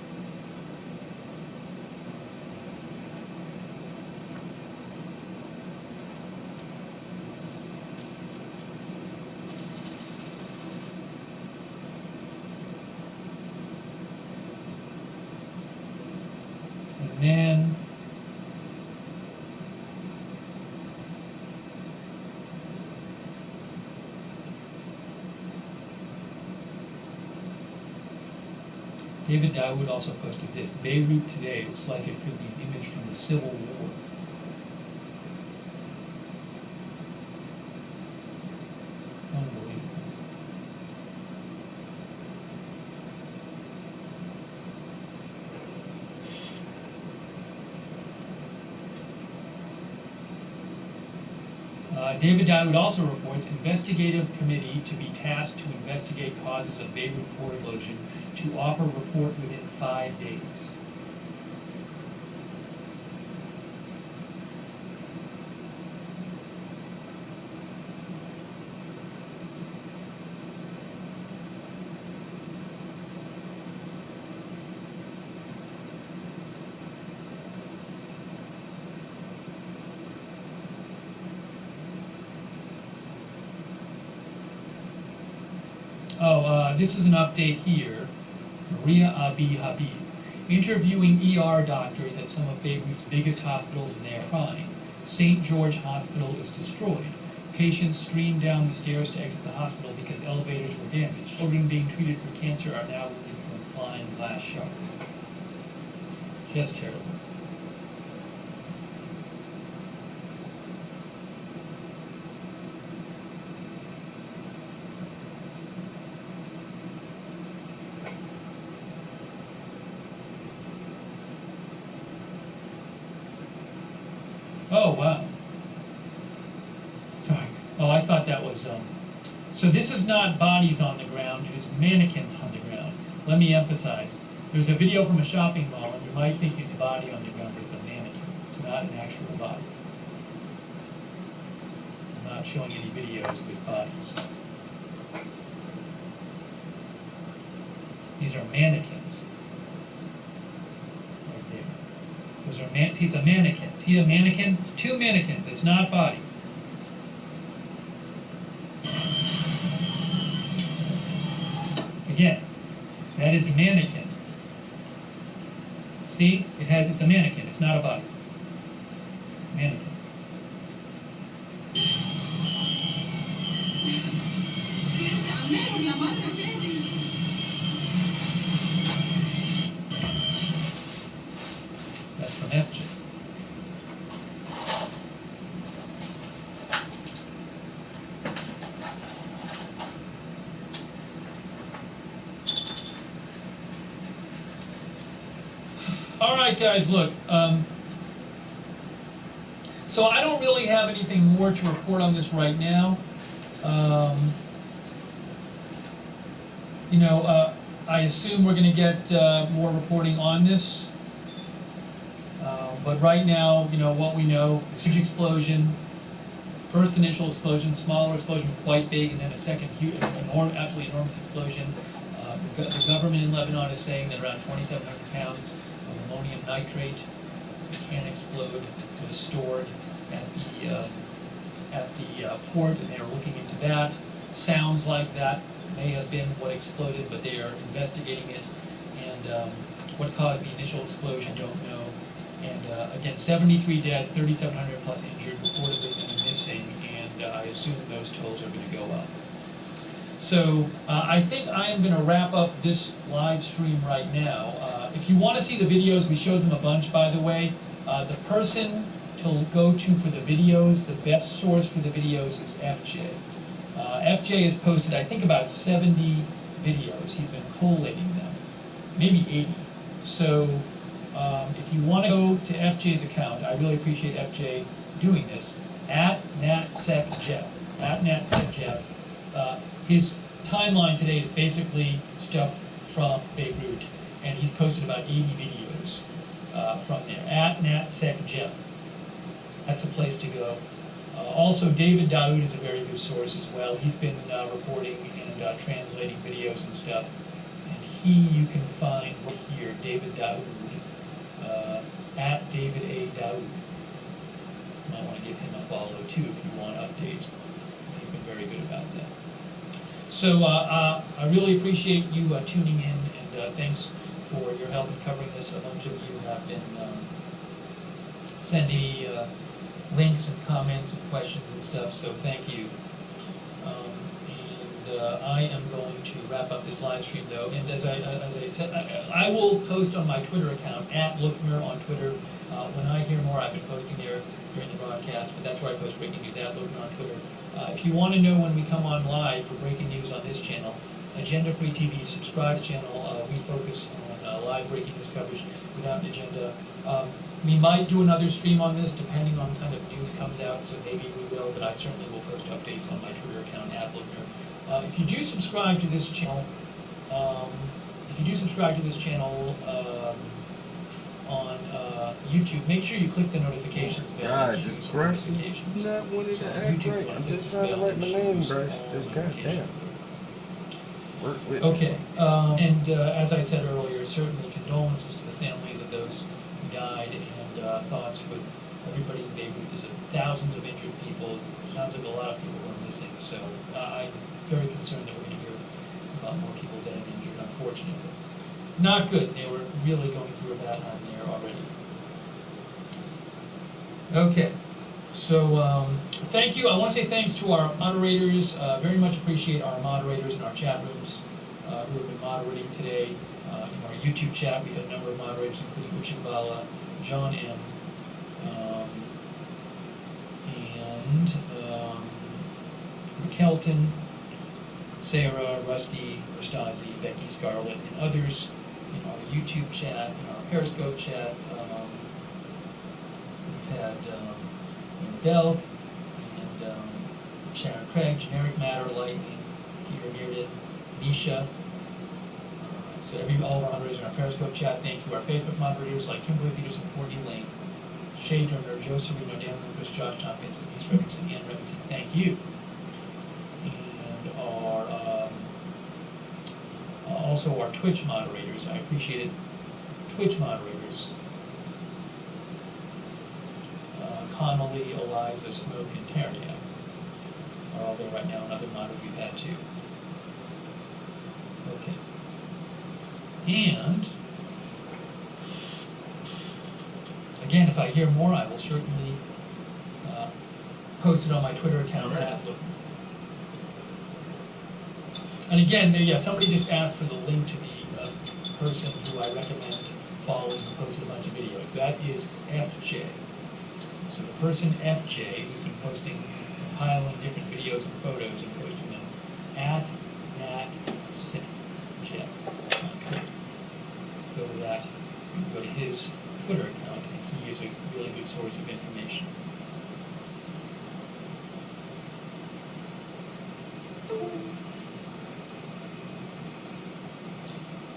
And then David Dawood also posted this. Beirut today looks like it could be an image from the Civil War. Unbelievable. David Dawood also reports investigative committee to be tasked to investigate causes of Beirut port explosion to offer report within 5 days. This is an update here. Maria Abi Habib, interviewing ER doctors at some of Beirut's biggest hospitals, and they are crying. St. George Hospital is destroyed. Patients streamed down the stairs to exit the hospital because elevators were damaged. Children being treated for cancer are now living from flying glass shards. Just terrible. Oh, wow. Sorry. Oh, I thought that was, so this is not bodies on the ground, it is mannequins on the ground. Let me emphasize. There's a video from a shopping mall, and you might think you see a body on the ground, but it's a mannequin. It's not an actual body. I'm not showing any videos with bodies. These are mannequins. Those are see, it's a mannequin. See a mannequin? 2 mannequins. It's not bodies. Again, that is a mannequin. See? It's a mannequin. It's not a body. Mannequin. That's from FJ. All right, guys, look. So I don't really have anything more to report on this right now. I assume we're going to get more reporting on this. But right now, what we know, huge explosion, first initial explosion, smaller explosion, quite big, and then a second huge, absolutely enormous explosion. The government in Lebanon is saying that around 2,700 pounds of ammonium nitrate can explode was stored at the port, and they're looking into that. Sounds like that may have been what exploded, but they are investigating it. And what caused the initial explosion, don't know. And again, 73 dead, 3,700 plus injured, reportedly many missing, and I assume those totals are going to go up. So I think I am going to wrap up this live stream right now. If you want to see the videos, we showed them a bunch, by the way. The person to go to for the videos, the best source for the videos is FJ. FJ has posted, I think, about 70 videos. He's been collating them, maybe 80. So if you want to go to FJ's account, I really appreciate FJ doing this, at NatSecJeff, at NatSecJeff. His timeline today is basically stuff from Beirut, and he's posted about 80 videos from there, at NatSecJeff. That's a place to go. Also, David Daoud is a very good source as well. He's been reporting and translating videos and stuff. And you can find right here, David Daoud, at David A. Daoud. You might want to give him a follow too if you want updates. He's been very good about that. So I really appreciate you tuning in, and thanks for your help in covering this. A bunch of you have been sending me links and comments and questions and stuff, so thank you. I am going to wrap up this live stream though, and as I said, I will post on my Twitter account, at Lookner on Twitter. When I hear more, I've been posting there during the broadcast, but that's where I post breaking news, at Lookner on Twitter. If you want to know when we come on live for breaking news on this channel, Agenda Free TV, subscribe to the channel. We focus on live breaking news coverage without an agenda. We might do another stream on this depending on kind of news comes out, so maybe we will, but I certainly will post updates on my Twitter account, at Lookner. If you do subscribe to this channel, on YouTube, make sure you click the notifications bell. God, this brush is not wanting to act right. I'm just trying to write my name, brush. Just goddamn. Work with. Okay, and as I said earlier, certainly condolences to the families of those who died, and thoughts with everybody in Beirut. There's thousands of injured people. Sounds like a lot of people are missing. So I'm very concerned that we're going to hear about more people dead and injured, unfortunately. Not good. They were really going through a bad time there already. Okay, so thank you. I want to say thanks to our moderators. Very much appreciate our moderators in our chat rooms who have been moderating today. In our YouTube chat, we had a number of moderators, including Uchibala, John M., and McKelton, Sarah, Rusty, Rastasi, Becky Scarlett, and others in our YouTube chat, in our Periscope chat. We've had Bell and Sharon Craig, Generic Matter, Lightning, Peter Meredith, Misha. So all of our moderators in our Periscope chat, thank you. Our Facebook moderators like Kimberly Peterson, Courtney Lane, Shay Turner, Joe Serino, Dan Lucas, Josh Tompkins, Denise Remington, Ann Remington, thank you. And our also our Twitch moderators, I appreciate it. Twitch moderators, Connolly, Eliza, Smoke, and Terrier are all there right now. Another moderator we've had too. Okay. And again, if I hear more, I will certainly post it on my Twitter account. Right. And again, yeah, somebody just asked for the link to the person who I recommend following who posted a bunch of videos. That is FJ. So the person FJ, who's been posting, compiling different videos and photos and posting them, at NatSecJeff on Twitter. Go to that, go to his Twitter account, and he is a really good source of information.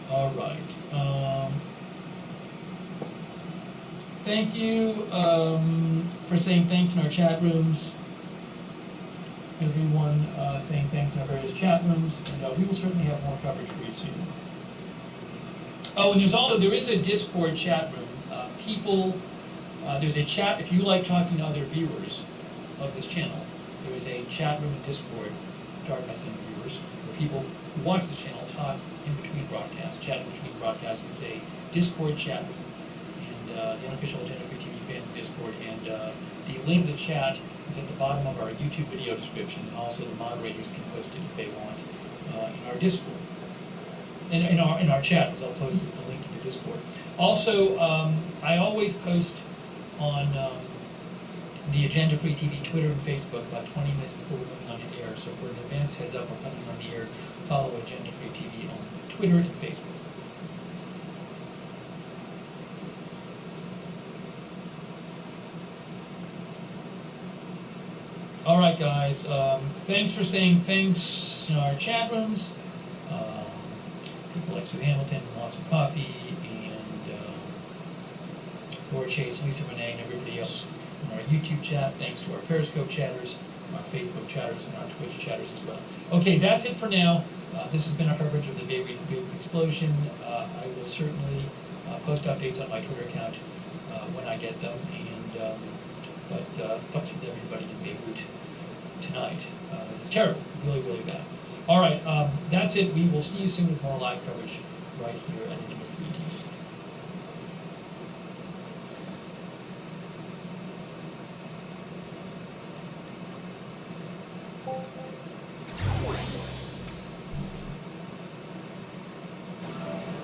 All right. Thank you for saying thanks in our chat rooms. Everyone saying thanks in our various chat rooms, and we will certainly have more coverage for you soon. Oh, and there is a Discord chat room. People There's a chat, if you like talking to other viewers of this channel, there is a chat room in Discord, Dark Messing viewers, where people who watch the channel talk in between broadcasts, chat in between broadcasts. It's a Discord chat room, and the unofficial Agenda Free TV fans Discord, and the link to the chat is at the bottom of our YouTube video description, and also the moderators can post it if they want in our Discord. In our chat, as I'll post the link to the Discord. Also, I always post on the Agenda Free TV Twitter and Facebook about 20 minutes before we're going on the air. So for an advanced heads up, we're coming on the air. Follow Agenda Free TV on Twitter and Facebook. All right, guys. Thanks for saying thanks in our chat rooms. People like Sue Hamilton, Lots of Coffee, and Laura Chase, Lisa Renee, and everybody else in our YouTube chat. Thanks to our Periscope chatters, our Facebook chatters, and our Twitch chatters as well. Okay, that's it for now. This has been our coverage of the Beirut explosion. I will certainly post updates on my Twitter account when I get them. And but thoughts with everybody in Beirut tonight. This is terrible, really, really bad. All right, that's it. We will see you soon with more live coverage right here at Agenda Free TV.